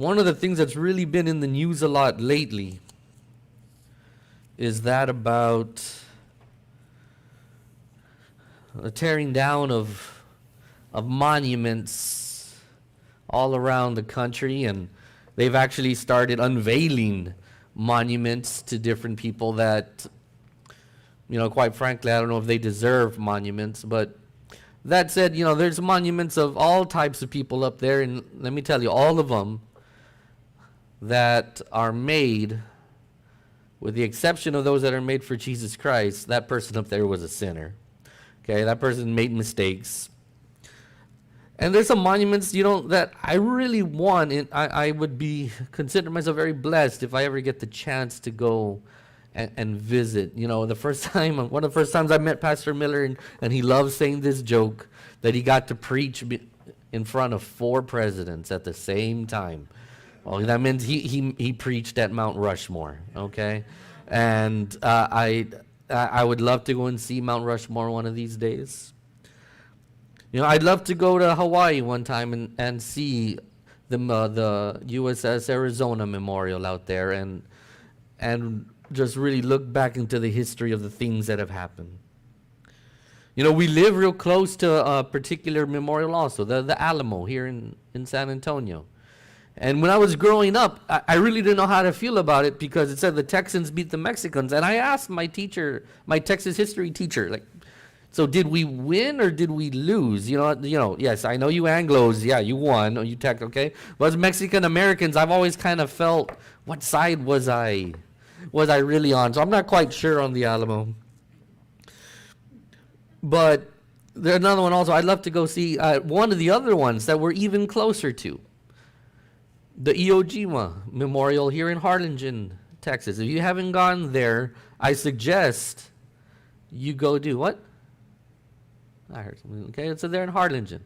One of the things that's really been in the news a lot lately is that about the tearing down of monuments all around the country, and they've actually started unveiling monuments to different people that, quite frankly, I don't know if they deserve monuments. But that said, there's monuments of all types of people up there, and let me tell you, all of them that are made, with the exception of those that are made for Jesus Christ, that person up there was a sinner. Okay, that person made mistakes. And there's some monuments, that I really want, and I would consider myself very blessed if I ever get the chance to go and visit. One of the first times I met Pastor Miller, and he loves saying this joke, that he got to preach in front of 4 presidents at the same time. Well, that means he preached at Mount Rushmore, okay? And I would love to go and see Mount Rushmore one of these days. I'd love to go to Hawaii one time and see the USS Arizona Memorial out there, and just really look back into the history of the things that have happened. We live real close to a particular memorial also, the Alamo here in San Antonio. And when I was growing up, I really didn't know how to feel about it, because it said the Texans beat the Mexicans. And I asked my teacher, my Texas history teacher, so did we win or did we lose? Yes, I know you Anglos, yeah, you won, or you Tex, okay? But as Mexican Americans, I've always kind of felt, what side was I really on? So I'm not quite sure on the Alamo. But there's another one also I'd love to go see, one of the other ones that we're even closer to. The Iwo Jima Memorial here in Harlingen, Texas. If you haven't gone there, I suggest you go do what? I heard something. Okay, so they're in Harlingen.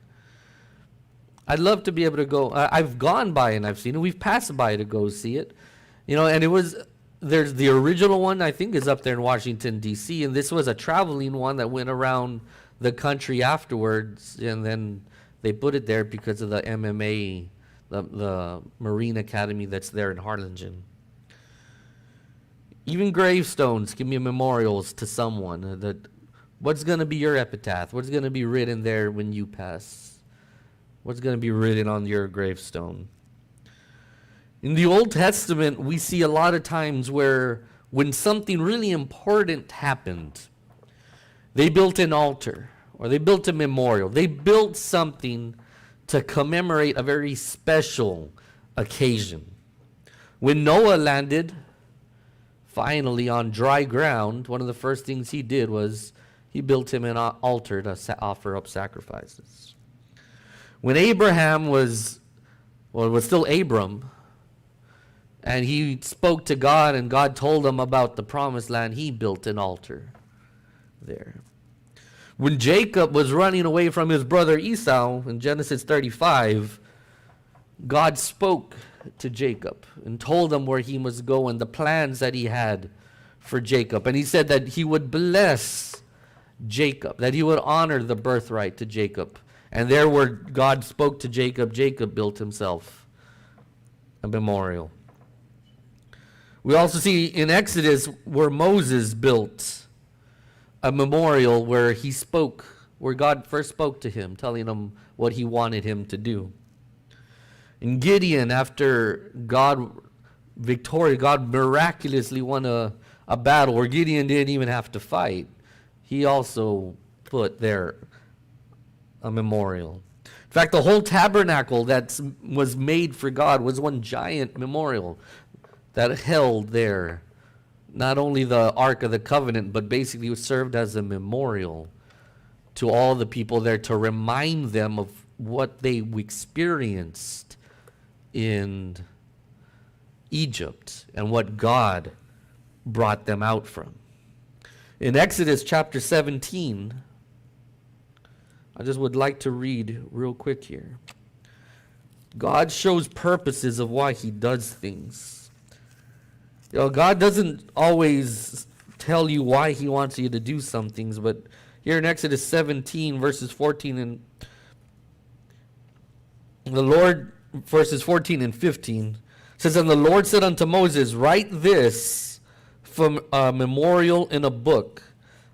I'd love to be able to go. I've gone by and I've seen it. We've passed by to go see it. And there's the original one, I think, is up there in Washington, D.C., and this was a traveling one that went around the country afterwards, and then they put it there because of the MMA, the Marine Academy that's there in Harlingen. Even gravestones can be memorials to someone. What's going to be your epitaph? What's going to be written there when you pass? What's going to be written on your gravestone? In the Old Testament, we see a lot of times where when something really important happened, they built an altar or they built a memorial. They built something to commemorate a very special occasion. When Noah landed finally on dry ground, one of the first things he did was he built him an altar to offer up sacrifices. When Abraham was still Abram, and he spoke to God, and God told him about the promised land, he built an altar there. When Jacob was running away from his brother Esau in Genesis 35, God spoke to Jacob and told him where he must go and the plans that he had for Jacob. And he said that he would bless Jacob, that he would honor the birthright to Jacob. And there where God spoke to Jacob, Jacob built himself a memorial. We also see in Exodus where Moses built a memorial where he spoke, where God first spoke to him, telling him what he wanted him to do. In Gideon, after God miraculously won a battle where Gideon didn't even have to fight, he also put there a memorial. In fact, the whole tabernacle that was made for God was one giant memorial that held there not only the Ark of the Covenant, but basically it served as a memorial to all the people there to remind them of what they experienced in Egypt and what God brought them out from. In Exodus chapter 17, I just would like to read real quick here. God shows purposes of why he does things. God doesn't always tell you why he wants you to do some things, but here in Exodus 17, verses 14, and the Lord verses 14 and 15, says, "And the Lord said unto Moses, Write this from a memorial in a book,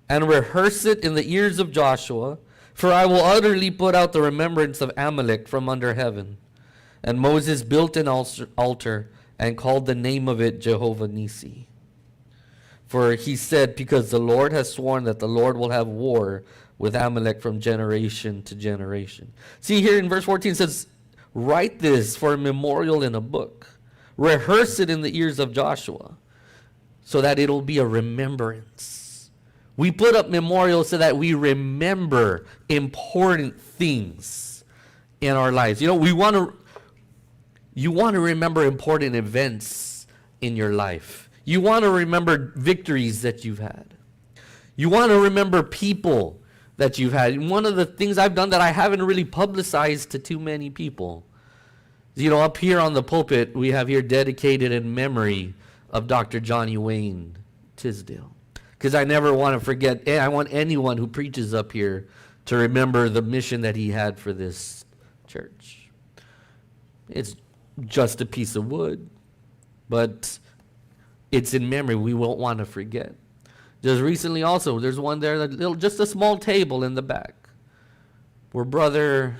and rehearse it in the ears of Joshua, for I will utterly put out the remembrance of Amalek from under heaven. And Moses built an altar and called the name of it Jehovah Nissi. For he said, Because the Lord has sworn that the Lord will have war with Amalek from generation to generation." See here in verse 14 it says, write this for a memorial in a book. Rehearse it in the ears of Joshua so that it'll be a remembrance. We put up memorials so that we remember important things in our lives. You know, you want to remember important events in your life. You want to remember victories that you've had. You want to remember people that you've had. And one of the things I've done that I haven't really publicized to too many people, you know, up here on the pulpit, we have here dedicated in memory of Dr. Johnny Wayne Tisdale. Because I never want to forget, I want anyone who preaches up here to remember the mission that he had for this church. It's just a piece of wood, but it's in memory. We won't want to forget. Just recently also, there's one there, just a small table in the back where Brother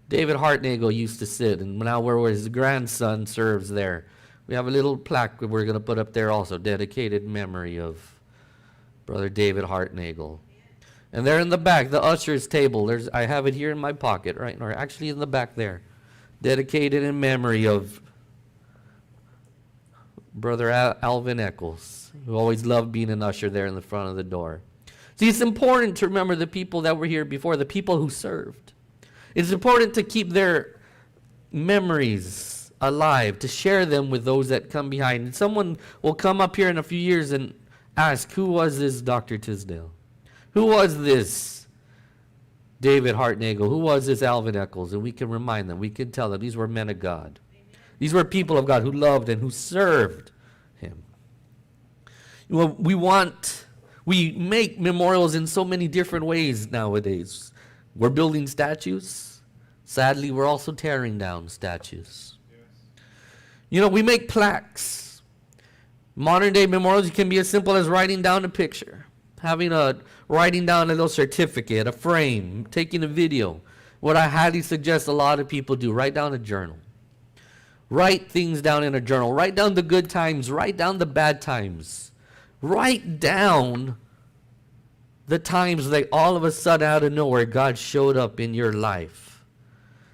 David Hartnagel used to sit, and now where his grandson serves there. We have a little plaque that we're going to put up there also, dedicated memory of Brother David Hartnagel. And there in the back, the usher's table, I have it here in my pocket, right? Or actually in the back there, dedicated in memory of Brother Alvin Eccles, who always loved being an usher there in the front of the door. See, it's important to remember the people that were here before, the people who served. It's important to keep their memories alive, to share them with those that come behind. And someone will come up here in a few years and ask, who was this Dr. Tisdale? Who was this David Hartnagel? Who was this Alvin Eccles? And we can remind them, we can tell them these were men of God. These were people of God who loved and who served him. Well, we make memorials in so many different ways nowadays. We're building statues. Sadly, we're also tearing down statues. Yes. You know, we make plaques. Modern day memorials can be as simple as writing down a picture, writing down a little certificate, a frame, taking a video. What I highly suggest a lot of people do, write down a journal. Write things down in a journal. Write down the good times. Write down the bad times. Write down the times that all of a sudden out of nowhere God showed up in your life,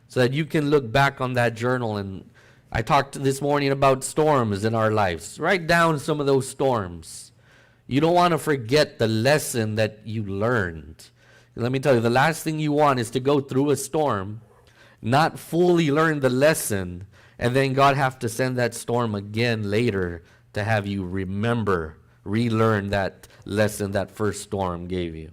so that you can look back on that journal. And I talked this morning about storms in our lives. Write down some of those storms. You don't want to forget the lesson that you learned. Let me tell you, the last thing you want is to go through a storm, not fully learn the lesson, and then God have to send that storm again later to have you relearn that lesson that first storm gave you.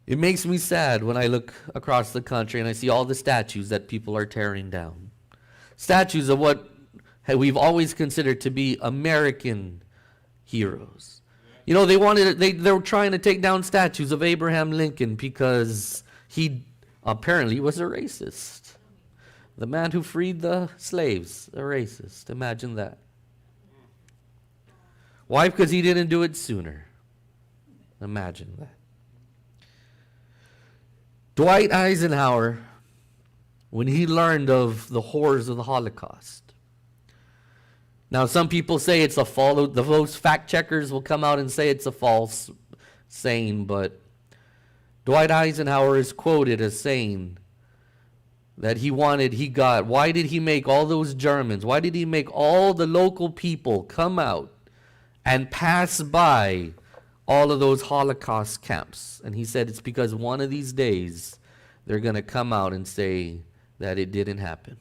It makes me sad when I look across the country and I see all the statues that people are tearing down. Statues of what we've always considered to be American heroes. You know, they were trying to take down statues of Abraham Lincoln because he apparently was a racist. The man who freed the slaves, a racist. Imagine that. Why? Because he didn't do it sooner. Imagine that. Dwight Eisenhower, when he learned of the horrors of the Holocaust. Now, some people say it's a false. Those fact checkers will come out and say it's a false saying, but Dwight Eisenhower is quoted as saying that why did he make all those Germans, why did he make all the local people come out and pass by all of those Holocaust camps? And he said it's because one of these days they're going to come out and say that it didn't happen.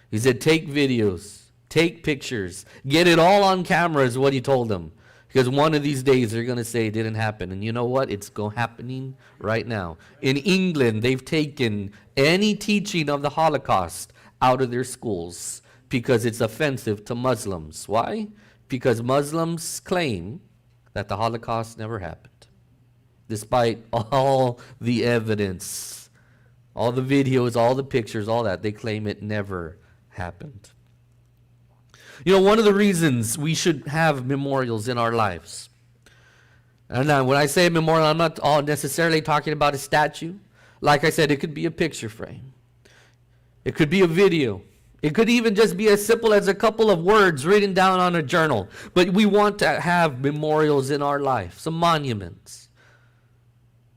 He said, take videos, take pictures, get it all on camera is what he told them. Because one of these days they're going to say it didn't happen. And you know what? It's happening right now. In England, they've taken any teaching of the Holocaust out of their schools because it's offensive to Muslims. Why? Because Muslims claim that the Holocaust never happened. Despite all the evidence, all the videos, all the pictures, all that, they claim it never happened. You know, one of the reasons we should have memorials in our lives, and now when I say memorial, I'm not all necessarily talking about a statue. Like I said, it could be a picture frame. It could be a video. It could even just be as simple as a couple of words written down on a journal. But we want to have memorials in our life, some monuments,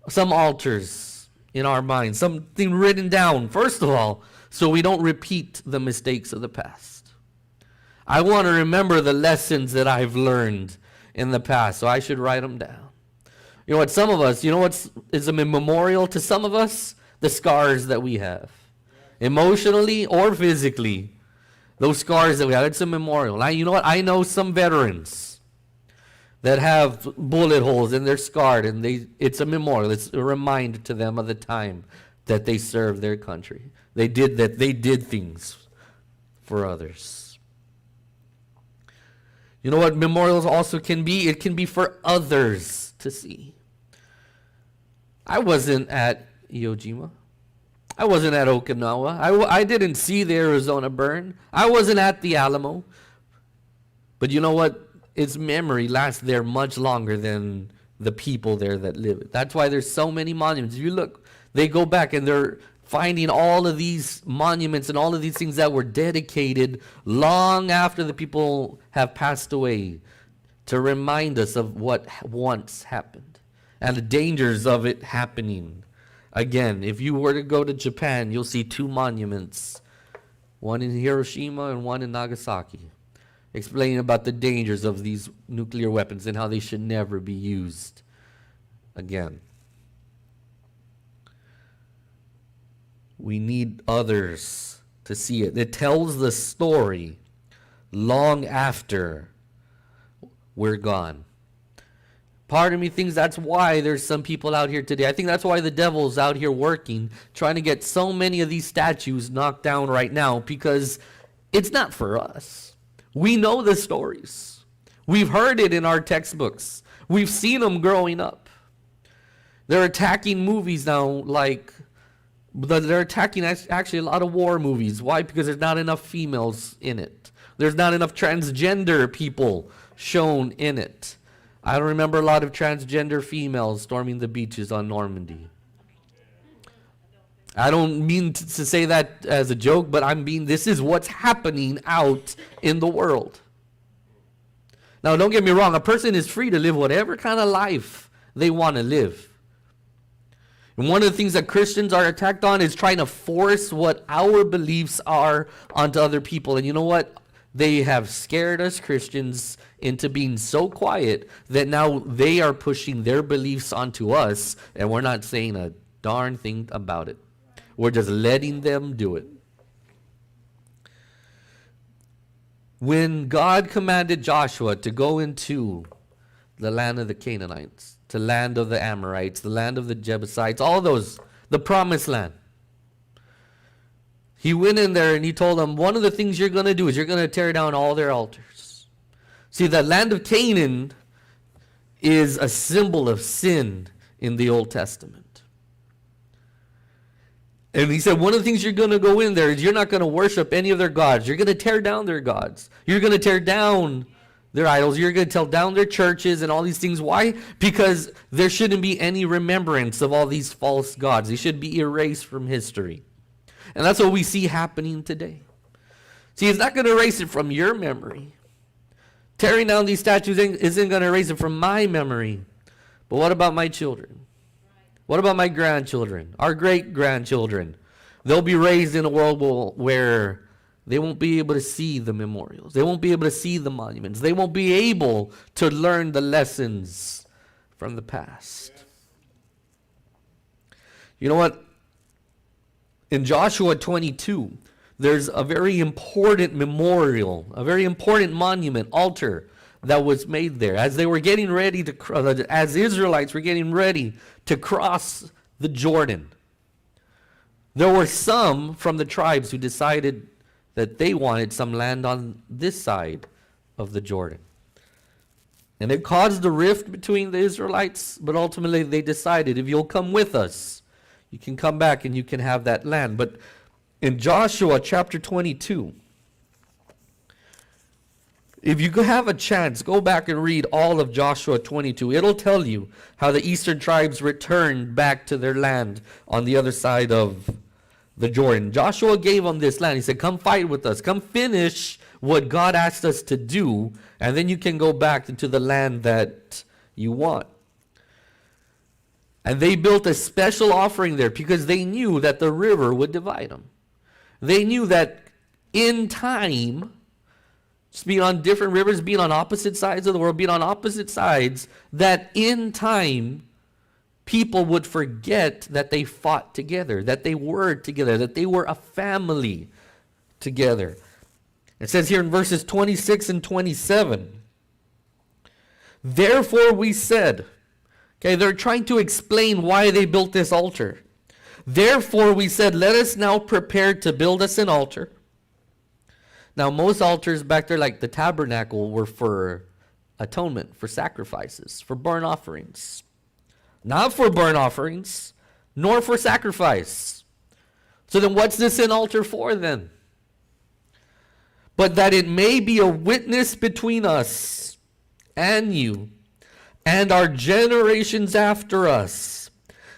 some altars in our minds, something written down, first of all, so we don't repeat the mistakes of the past. I want to remember the lessons that I've learned in the past, so I should write them down. You know what, some of us, you know what is a memorial to some of us? The scars that we have. Emotionally or physically. Those scars that we have, it's a memorial. Now, you know what, I know some veterans that have bullet holes and they're scarred, and it's a memorial. It's a reminder to them of the time that they served their country. They did things for others. You know what memorials also can be? It can be for others to see. I wasn't at Iwo Jima. I wasn't at Okinawa. I didn't see the Arizona burn. I wasn't at the Alamo. But you know what? Its memory lasts there much longer than the people there that live it. That's why there's so many monuments. If you look, they go back and they're finding all of these monuments and all of these things that were dedicated long after the people have passed away to remind us of what once happened and the dangers of it happening again. If you were to go to Japan, you'll see two monuments, one in Hiroshima and one in Nagasaki, explaining about the dangers of these nuclear weapons and how they should never be used again. We need others to see it. It tells the story long after we're gone. Part of me thinks that's why there's some people out here today. I think that's why the devil's out here working, trying to get so many of these statues knocked down right now, because it's not for us. We know the stories. We've heard it in our textbooks. We've seen them growing up. They're attacking movies now, like they're attacking actually a lot of war movies. Why? Because there's not enough females in it. There's not enough transgender people shown in it. I don't remember a lot of transgender females storming the beaches on Normandy. I don't mean to say that as a joke, but this is what's happening out in the world. Now, don't get me wrong. A person is free to live whatever kind of life they want to live. And one of the things that Christians are attacked on is trying to force what our beliefs are onto other people. And you know what? They have scared us Christians into being so quiet that now they are pushing their beliefs onto us, and we're not saying a darn thing about it. We're just letting them do it. When God commanded Joshua to go into the land of the Canaanites, the land of the Amorites, the land of the Jebusites, all those, the promised land, he went in there and he told them, one of the things you're going to do is you're going to tear down all their altars. See, the land of Canaan is a symbol of sin in the Old Testament. And he said, one of the things you're going to go in there is you're not going to worship any of their gods. You're going to tear down their gods. You're going to tear down their idols. You're going to tear down their churches and all these things. Why? Because there shouldn't be any remembrance of all these false gods. They should be erased from history. And that's what we see happening today. See, it's not going to erase it from your memory. Tearing down these statues isn't going to erase it from my memory. But what about my children? What about my grandchildren? Our great-grandchildren? They'll be raised in a world where they won't be able to see the memorials. They won't be able to see the monuments. They won't be able to learn the lessons from the past. You know what? In Joshua 22, there's a very important memorial, a very important monument, altar that was made there. As they were getting ready as Israelites were getting ready to cross the Jordan, there were some from the tribes who decided that they wanted some land on this side of the Jordan. And it caused a rift between the Israelites, but ultimately they decided, if you'll come with us, you can come back and you can have that land. But in Joshua chapter 22, if you have a chance, go back and read all of Joshua 22. It'll tell you how the eastern tribes returned back to their land on the other side of the Jordan. Joshua gave them this land. He said, come fight with us. Come finish what God asked us to do, and then you can go back into the land that you want. And they built a special offering there because they knew that the river would divide them. They knew that in time, just being on different rivers, being on opposite sides of the world, being on opposite sides, that in time, people would forget that they fought together, that they were together, that they were a family together. It says here in verses 26 and 27, therefore we said, okay, they're trying to explain why they built this altar. Therefore we said, let us now prepare to build us an altar. Now most altars back there, like the tabernacle, were for atonement, for sacrifices, for burnt offerings. Not for burnt offerings, nor for sacrifice. So then what's this an altar for then? But that it may be a witness between us and you and our generations after us,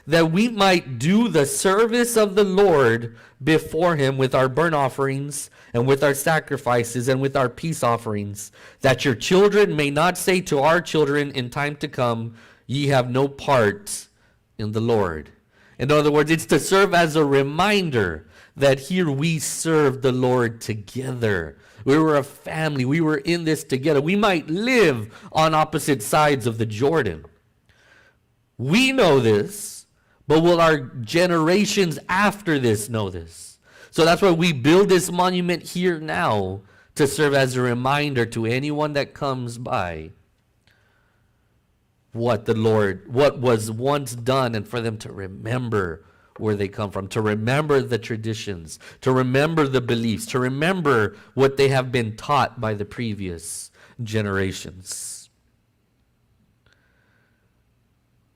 that we might do the service of the Lord before him with our burnt offerings and with our sacrifices and with our peace offerings, that your children may not say to our children in time to come, ye have no part in the Lord. In other words, it's to serve as a reminder that here we serve the Lord together. We were a family. We were in this together. We might live on opposite sides of the Jordan. We know this, but will our generations after this know this? So that's why we build this monument here now, to serve as a reminder to anyone that comes by what was once done, and for them to remember where they come from, to remember the traditions, to remember the beliefs, to remember what they have been taught by the previous generations.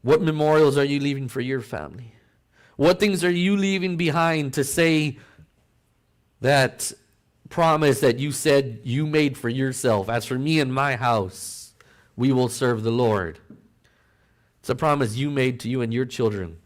What memorials are you leaving for your family? What things are you leaving behind to say that promise that you said you made for yourself? As for me and my house, we will serve the Lord. It's a promise you made to you and your children.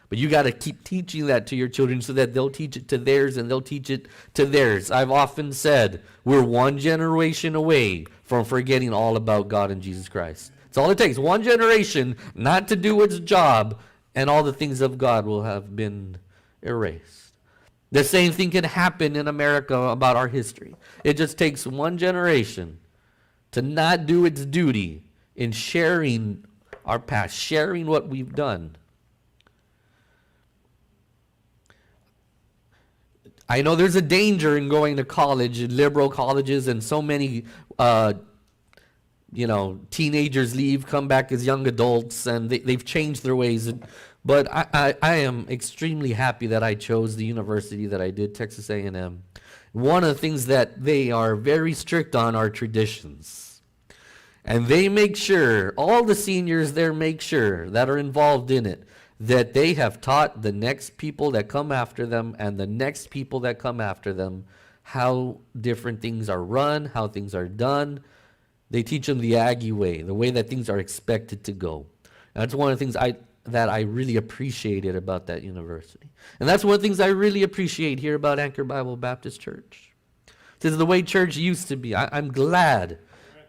But you got to keep teaching that to your children so that they'll teach it to theirs and they'll teach it to theirs. I've often said we're one generation away from forgetting all about God and Jesus Christ. It's all it takes. One generation not to do its job, and all the things of God will have been erased. The same thing can happen in America about our history. It just takes one generation to not do its duty in sharing our past, sharing what we've done. I know there's a danger in going to college, liberal colleges, and so many teenagers leave, come back as young adults, and they've changed their ways. But I am extremely happy that I chose the university that I did, Texas A&M. One of the things that they are very strict on are traditions. And they make sure, all the seniors there make sure that are involved in it, that they have taught the next people that come after them and the next people that come after them how different things are run, how things are done. They teach them the Aggie way, the way that things are expected to go. And that's one of the things that I really appreciated about that university. And that's one of the things I really appreciate here about Anchor Bible Baptist Church. This is the way church used to be. I'm glad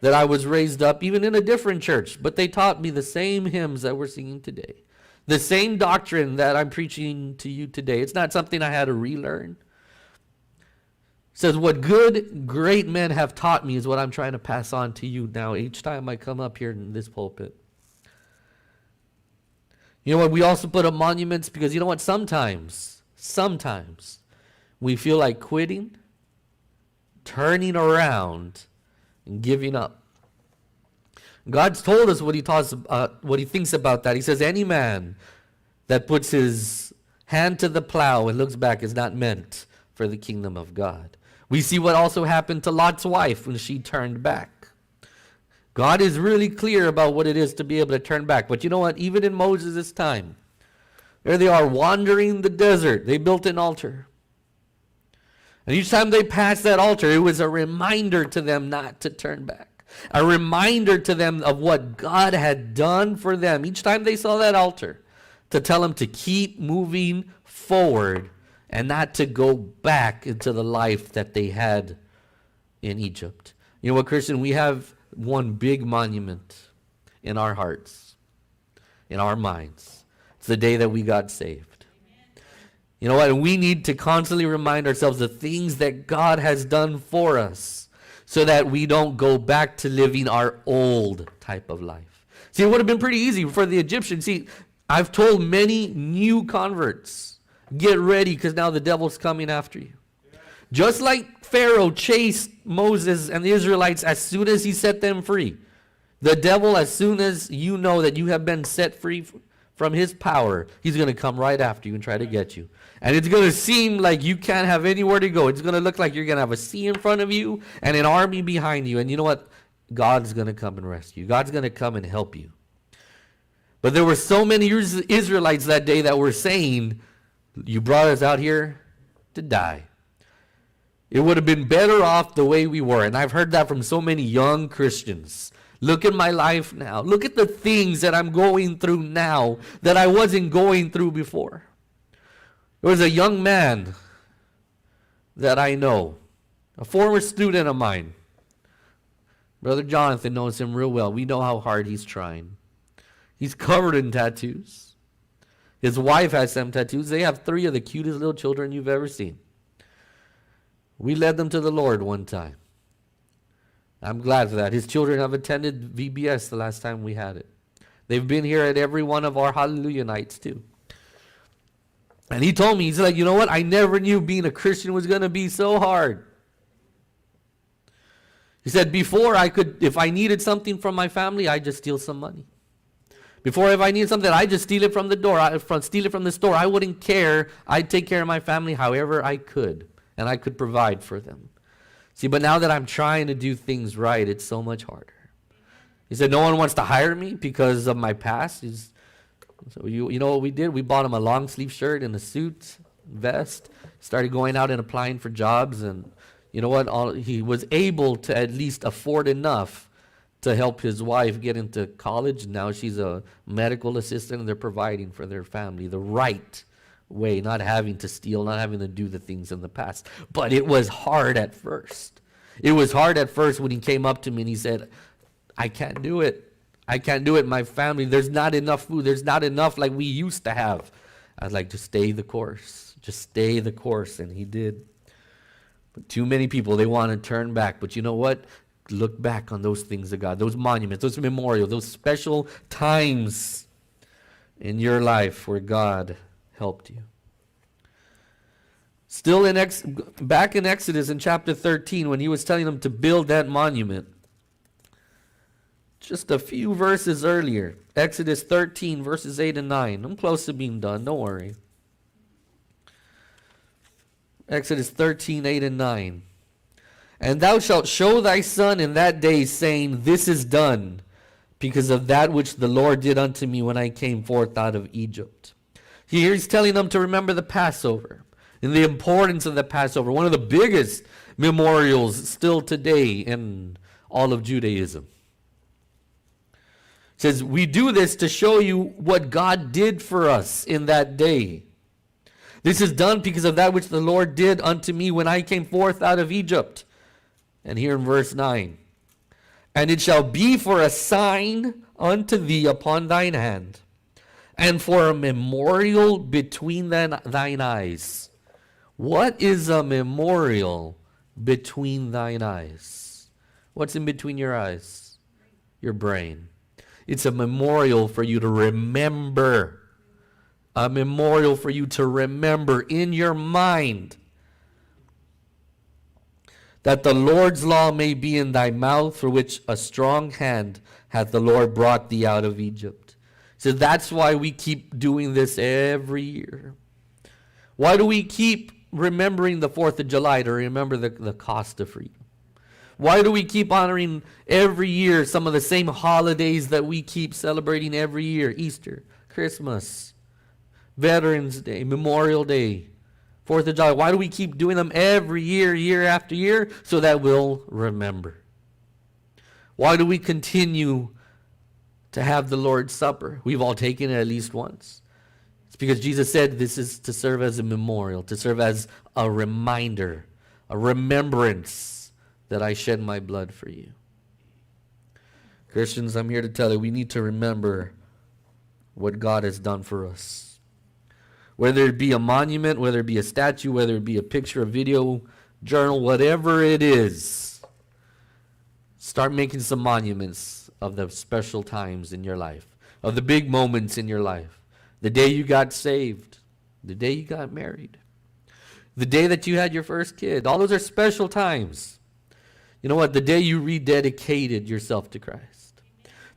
that I was raised up even in a different church, but they taught me the same hymns that we're singing today. The same doctrine that I'm preaching to you today. It's not something I had to relearn. It says, what good, great men have taught me is what I'm trying to pass on to you now each time I come up here in this pulpit. You know what? We also put up monuments because you know what? Sometimes we feel like quitting, turning around, and giving up. God's told us what he thinks about that. He says, any man that puts his hand to the plow and looks back is not meant for the kingdom of God. We see what also happened to Lot's wife when she turned back. God is really clear about what it is to be able to turn back. But you know what? Even in Moses' time, there they are wandering the desert. They built an altar. And each time they passed that altar, it was a reminder to them not to turn back. A reminder to them of what God had done for them. Each time they saw that altar, to tell them to keep moving forward and not to go back into the life that they had in Egypt. You know what, Christian? We have one big monument in our hearts, in our minds. It's the day that we got saved. You know what? We need to constantly remind ourselves the things that God has done for us so that we don't go back to living our old type of life. See, it would have been pretty easy for the Egyptians. See, I've told many new converts, get ready because now the devil's coming after you. Just like Pharaoh chased Moses and the Israelites as soon as he set them free. The devil, as soon as you know that you have been set free from his power, he's going to come right after you and try to get you. And it's going to seem like you can't have anywhere to go. It's going to look like you're going to have a sea in front of you and an army behind you. And you know what? God's going to come and rescue you. God's going to come and help you. But there were so many Israelites that day that were saying, you brought us out here to die. It would have been better off the way we were. And I've heard that from so many young Christians. Look at my life now. Look at the things that I'm going through now that I wasn't going through before. There was a young man that I know, a former student of mine. Brother Jonathan knows him real well. We know how hard he's trying. He's covered in tattoos. His wife has some tattoos. They have 3 of the cutest little children you've ever seen. We led them to the Lord one time. I'm glad for that. His children have attended VBS the last time we had it. They've been here at every one of our Hallelujah nights too. And he told me, he's like, you know what? I never knew being a Christian was going to be so hard. He said, before if I needed something from my family, I'd just steal some money. Before, if I needed something, I'd just steal it from the door, steal it from the store. I wouldn't care. I'd take care of my family however I could, and I could provide for them. See, but now that I'm trying to do things right, it's so much harder. He said, no one wants to hire me because of my past. So you know what we did? We bought him a long sleeve shirt and a suit, vest, started going out and applying for jobs. And you know what? He was able to at least afford enough to help his wife get into college. Now she's a medical assistant and they're providing for their family the right way, not having to steal, not having to do the things in the past. But it was hard at first. It was hard at first when he came up to me and he said, I can't do it. I can't do it. My family, there's not enough food. There's not enough like we used to have. I was like, just stay the course. Just stay the course. And he did. But too many people, they want to turn back. But you know what? Look back on those things of God, those monuments, those memorials, those special times in your life where God helped you. Still back in Exodus in chapter 13, when he was telling them to build that monument, just a few verses earlier, Exodus 13, verses 8 and 9. I'm close to being done, don't worry. Exodus 13, 8 and 9. And thou shalt show thy son in that day, saying, this is done, because of that which the Lord did unto me when I came forth out of Egypt. Here he's telling them to remember the Passover and the importance of the Passover, one of the biggest memorials still today in all of Judaism. It says, we do this to show you what God did for us in that day. This is done because of that which the Lord did unto me when I came forth out of Egypt. And here in verse 9, and it shall be for a sign unto thee upon thine hand, and for a memorial between thine eyes. What is a memorial between thine eyes? What's in between your eyes? Your brain. It's a memorial for you to remember. A memorial for you to remember in your mind, that the Lord's law may be in thy mouth, for which a strong hand hath the Lord brought thee out of Egypt. So that's why we keep doing this every year. Why do we keep remembering the 4th of July? To remember the cost of freedom. Why do we keep honoring every year some of the same holidays that we keep celebrating every year? Easter, Christmas, Veterans Day, Memorial Day, 4th of July. Why do we keep doing them every year, year after year? So that we'll remember. Why do we continue to have the Lord's Supper? We've all taken it at least once. It's because Jesus said this is to serve as a memorial, to serve as a reminder, a remembrance that I shed my blood for you. Christians, I'm here to tell you, we need to remember what God has done for us. Whether it be a monument, whether it be a statue, whether it be a picture, a video, journal, whatever it is, start making some monuments of the special times in your life, of the big moments in your life. The day you got saved, the day you got married, the day that you had your first kid. All those are special times. You know what? The day you rededicated yourself to Christ.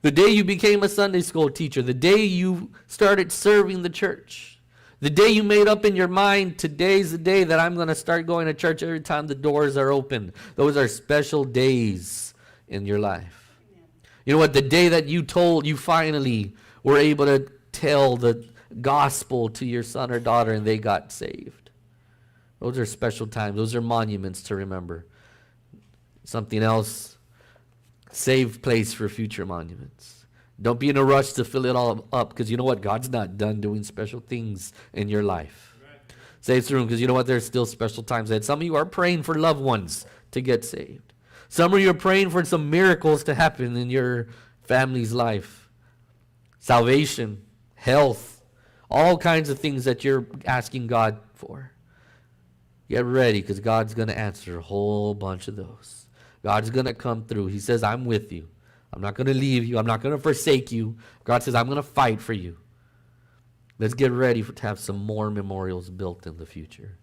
The day you became a Sunday school teacher. The day you started serving the church. The day you made up in your mind, today's the day that I'm going to start going to church every time the doors are open. Those are special days in your life. You know what? The day that you finally were able to tell the gospel to your son or daughter and they got saved. Those are special times. Those are monuments to remember. Something else, save place for future monuments. Don't be in a rush to fill it all up, because you know what? God's not done doing special things in your life. Right. Save room, because you know what? There's still special times ahead. Some of you are praying for loved ones to get saved. Some of you are praying for some miracles to happen in your family's life. Salvation, health, all kinds of things that you're asking God for. Get ready, because God's going to answer a whole bunch of those. God's going to come through. He says, I'm with you. I'm not going to leave you. I'm not going to forsake you. God says, I'm going to fight for you. Let's get ready to have some more memorials built in the future.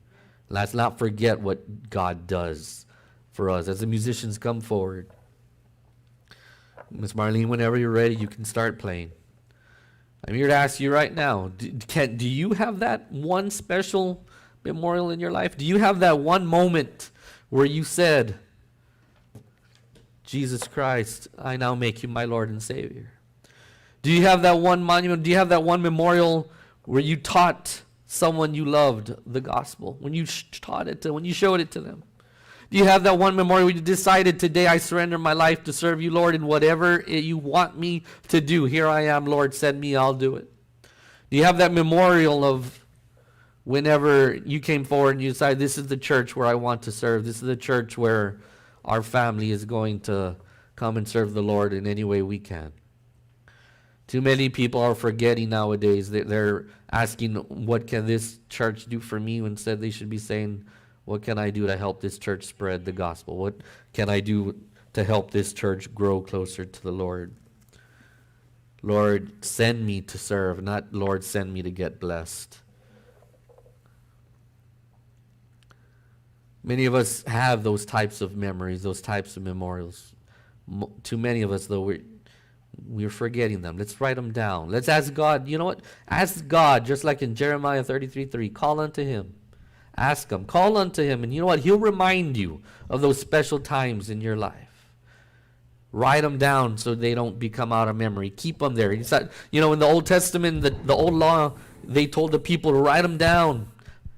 Let's not forget what God does for us. As the musicians come forward, Miss Marlene, whenever you're ready, you can start playing. I'm here to ask you right now, do you have that one special memorial in your life? Do you have that one moment where you said, Jesus Christ, I now make you my Lord and Savior? Do you have that one monument? Do you have that one memorial where you taught someone you loved the gospel? When you taught it to, when you showed it to them? Do you have that one memorial where you decided, today I surrender my life to serve you, Lord, and whatever you want me to do, here I am, Lord, send me, I'll do it? Do you have that memorial of whenever you came forward and you decided, this is the church where I want to serve, this is the church where our family is going to come and serve the Lord in any way we can? Too many people are forgetting nowadays. They're asking, what can this church do for me? Instead, they should be saying, what can I do to help this church spread the gospel? What can I do to help this church grow closer to the Lord? Lord, send me to serve, not Lord, send me to get blessed. Many of us have those types of memories, those types of memorials. Too many of us, though, we're forgetting them. Let's write them down. Let's ask God. You know what? Ask God, just like in Jeremiah 33:3. Call unto him. Ask him. Call unto him. And you know what? He'll remind you of those special times in your life. Write them down so they don't become out of memory. Keep them there. In the Old Testament, the old law, they told the people to write them down.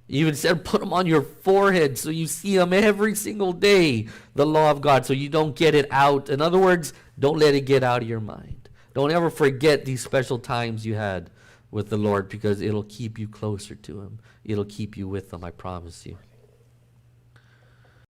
Even said, put them on your forehead so you see them every single day, the law of God, so you don't get it out. In other words, don't let it get out of your mind. Don't ever forget these special times you had with the Lord, because it'll keep you closer to him. It'll keep you with him, I promise you.